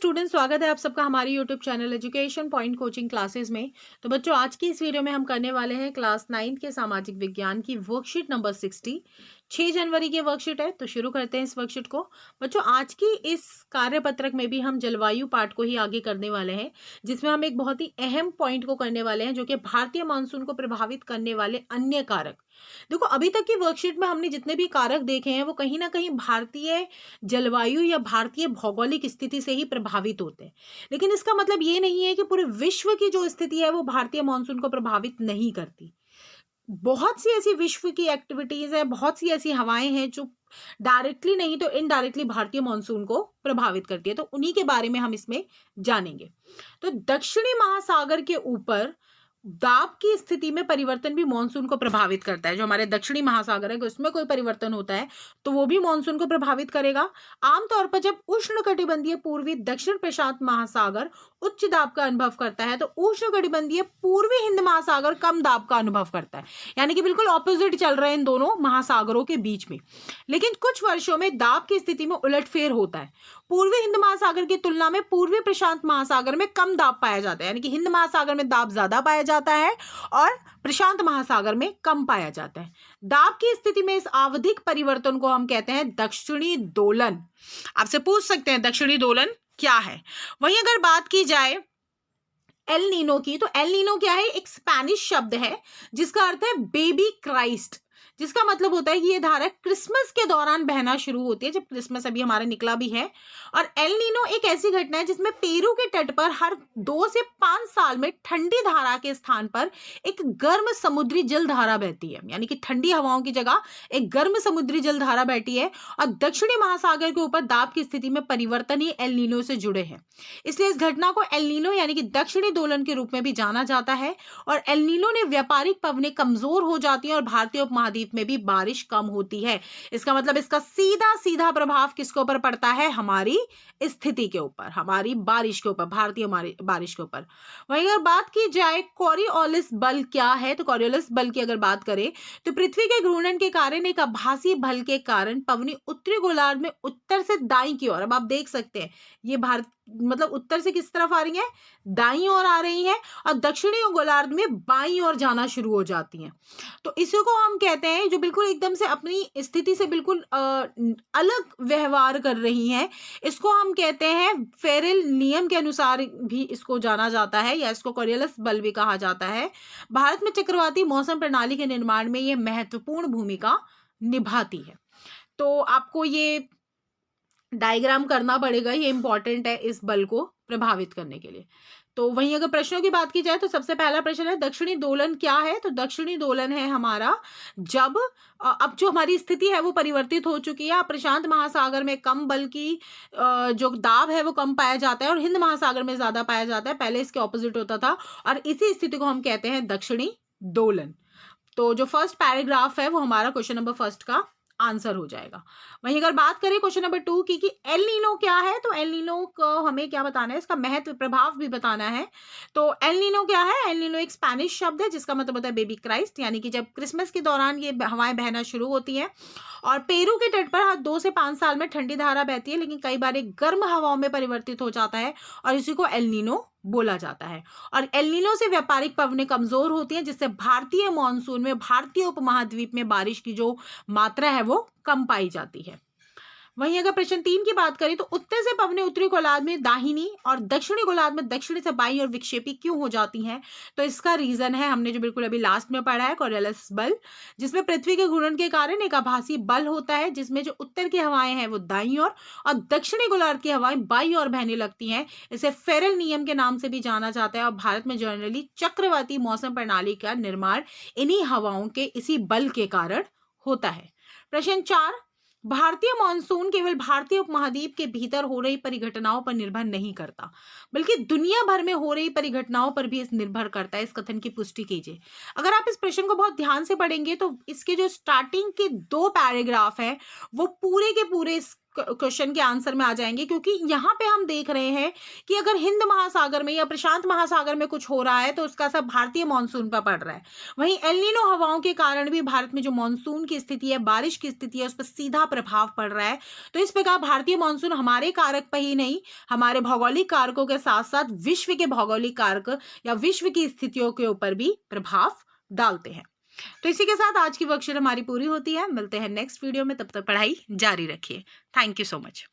Student, स्वागत है आप सबका हमारे YouTube channel education point coaching classes में। तो बच्चों, आज की इस वीडियो में हम करने वाले हैं क्लास 9 के सामाजिक विज्ञान की वर्कशीट नंबर 60। 6 जनवरी की वर्कशीट है, तो शुरू करते हैं इस वर्कशीट को। बच्चों, आज की इस कार्यपत्रक में भी हम जलवायु पाठ को ही आगे करने वाले हैं, जिसमें हम एक बहुत ही अहम पॉइंट को करने वाले हैं, जो कि भारतीय मानसून को प्रभावित करने वाले अन्य कारक। देखो, अभी तक की वर्कशीट में हमने जितने भी कारक देखे हैं वो कहीं ना कहीं भारतीय जलवायु या भारतीय भौगोलिक स्थिति से ही प्रभावित होते हैं। लेकिन इसका मतलब ये नहीं है कि पूरे विश्व की जो स्थिति है वो भारतीय मानसून को प्रभावित नहीं करती। बहुत सी ऐसी विश्व की एक्टिविटीज है, बहुत सी ऐसी हवाएं हैं जो डायरेक्टली नहीं तो इनडायरेक्टली भारतीय मानसून को प्रभावित करती है। तो उन्हीं के बारे में हम इसमें जानेंगे। तो दक्षिणी महासागर के ऊपर दाब की स्थिति में परिवर्तन भी मानसून को प्रभावित करता है। जो हमारे दक्षिणी महासागर है उसमें कोई परिवर्तन होता है तो वो भी मानसून को प्रभावित करेगा। आमतौर पर जब उष्णकटिबंधीय पूर्वी दक्षिण प्रशांत महासागर उच्च दाब का अनुभव करता है तो उष्णकटिबंधीय पूर्वी हिंद महासागर कम दाब का अनुभव करता है। यानी कि बिल्कुल ऑपोजिट चल रहे हैं इन दोनों महासागरों के बीच में। लेकिन कुछ वर्षों में दाब की स्थिति में उलटफेर होता है। पूर्वी हिंद महासागर की तुलना में पूर्वी प्रशांत महासागर में कम दाब पाया जाता है। यानी कि हिंद महासागर में दाब ज्यादा पाया जाता है और प्रशांत महासागर में कम पाया जाता है। दाब की स्थिति में इस आवधिक परिवर्तन को हम कहते हैं दक्षिणी दोलन। आपसे पूछ सकते हैं दक्षिणी दोलन क्या है। वहीं अगर बात की जाए एल नीनो की, तो एल नीनो क्या है? एक स्पेनिश शब्द है जिसका अर्थ है बेबी क्राइस्ट, जिसका मतलब होता है कि ये धारा क्रिसमस के दौरान बहना शुरू होती है, जब क्रिसमस अभी हमारा निकला भी है। और एल नीनो एक ऐसी घटना है जिसमें पेरू के तट पर हर 2 से 5 साल में ठंडी धारा के स्थान पर एक गर्म समुद्री जल धारा बहती है। यानी कि ठंडी हवाओं की जगह एक गर्म समुद्री जल धारा बहती है और दक्षिणी महासागर के ऊपर दाब की स्थिति में परिवर्तन ही एल नीनो से जुड़े हैं। इसलिए इस घटना को एल नीनो यानी कि दक्षिणी दोलन के रूप में भी जाना जाता है। और एल नीनो ने व्यापारिक पवनें कमजोर हो जाती हैं और भारतीय उपमहाद्वीप में भी बारिश कम होती है। इसका मतलब इसका सीधा सीधा प्रभाव किसके ऊपर पड़ता है? हमारी स्थिति के ऊपर, हमारी बारिश के ऊपर, भारतीय हमारी बारिश के ऊपर। वहीं अगर बात की जाए कोरियोलिस बल क्या है, तो कोरियोलिस बल की अगर बात करें तो पृथ्वी के घूर्णन के कारण एक आभासी बल के कारण पवनी उत्तरी गोलार्ध में उत्तर से दाईं की ओर, अब आप देख सकते हैं ये भारत मतलब उत्तर से किस तरफ आ रही है? दाईं ओर आ रही है और दक्षिणी गोलार्ध में बाईं ओर जाना शुरू हो जाती हैं। तो इसी को हम कहते हैं जो बिल्कुल एकदम से अपनी स्थिति से बिल्कुल अलग व्यवहार कर रही हैं, इसको हम कहते हैं फेरेल नियम के अनुसार भी इसको जाना जाता है या इसको कोरियोलिस बल भी कहा जाता है। भारत में चक्रवाती मौसम प्रणाली के निर्माण में ये महत्वपूर्ण भूमिका निभाती है। तो आपको ये डायग्राम करना पड़ेगा, ये इंपॉर्टेंट है इस बल को प्रभावित करने के लिए। तो वहीं अगर प्रश्नों की बात की जाए तो सबसे पहला प्रश्न है दक्षिणी दोलन क्या है? तो दक्षिणी दोलन है हमारा जब अब जो हमारी स्थिति है वो परिवर्तित हो चुकी है। प्रशांत महासागर में कम बल की जो दाब है वो कम पाया जाता है और हिंद महासागर में ज्यादा पाया जाता है। पहले इसके ऑपोजिट होता था और इसी स्थिति को हम कहते हैं दक्षिणी दोलन। तो जो फर्स्ट पैराग्राफ है वो हमारा क्वेश्चन नंबर फर्स्ट का आंसर हो जाएगा। वहीं अगर बात करें क्वेश्चन नंबर 2 की कि एल नीनो क्या है, तो एल नीनो को हमें क्या बताना है? इसका महत्व प्रभाव भी बताना है। तो एल नीनो क्या है? एल नीनो एक स्पेनिश शब्द है जिसका मतलब होता है बेबी क्राइस्ट, यानी कि जब क्रिसमस के दौरान ये हवाएं बहना शुरू होती हैं और पेरू के तट पर हर 2 से 5 साल में ठंडी धारा बहती है, लेकिन कई बार एक गर्म हवाओं में परिवर्तित हो जाता है और इसी को एल नीनो बोला जाता है। और एल नीनो से व्यापारिक पवनें कमजोर होती हैं जिससे भारतीय मानसून में, भारतीय उपमहाद्वीप में बारिश की जो मात्रा है वो कम पाई जाती है। वहीं अगर प्रश्न 3 की बात करें तो उत्तर से पवनें उत्तरी गोलार्ध में दाहिनी और दक्षिणी गोलार्ध में दक्षिणी से बाईं और विक्षेपी क्यों हो जाती हैं? तो इसका रीजन है हमने जो बिल्कुल अभी लास्ट में पढ़ा है कोरियोलिस बल, जिसमें पृथ्वी के घूर्णन के कारण एक आभासी बल होता है जिसमें जो उत्तर की हवाएं हैं वो दाईं ओर और दक्षिणी गोलार्ध की हवाएं बाईं ओर बहने लगती हैं। इसे फेरेल नियम के नाम से भी जाना जाता है और भारत में जनरली चक्रवाती मौसम प्रणाली का निर्माण इन्हीं हवाओं के इसी बल के कारण होता है। प्रश्न 4, भारतीय मानसून केवल भारतीय उपमहाद्वीप के भीतर हो रही परिघटनाओं पर निर्भर नहीं करता, बल्कि दुनिया भर में हो रही परिघटनाओं पर भी इस निर्भर करता है। इस कथन की पुष्टि कीजिए। अगर आप इस प्रश्न को बहुत ध्यान से पढ़ेंगे तो इसके जो स्टार्टिंग के 2 पैराग्राफ है वो पूरे के पूरे इस क्वेश्चन के आंसर में आ जाएंगे, क्योंकि यहाँ पे हम देख रहे हैं कि अगर हिंद महासागर में या प्रशांत महासागर में कुछ हो रहा है तो उसका असर भारतीय मानसून पर पड़ रहा है। वहीं एल नीनो हवाओं के कारण भी भारत में जो मानसून की स्थिति है, बारिश की स्थिति है, उस पर सीधा प्रभाव पड़ रहा है। तो इस प्रकार भारतीय मानसून हमारे कारक पर ही नहीं, हमारे भौगोलिक कारकों के साथ साथ विश्व के भौगोलिक कारक या विश्व की स्थितियों के ऊपर भी प्रभाव डालते हैं। तो इसी के साथ आज की वर्कशीट हमारी पूरी होती है। मिलते हैं नेक्स्ट वीडियो में, तब तक पढ़ाई जारी रखिए। Thank you so much.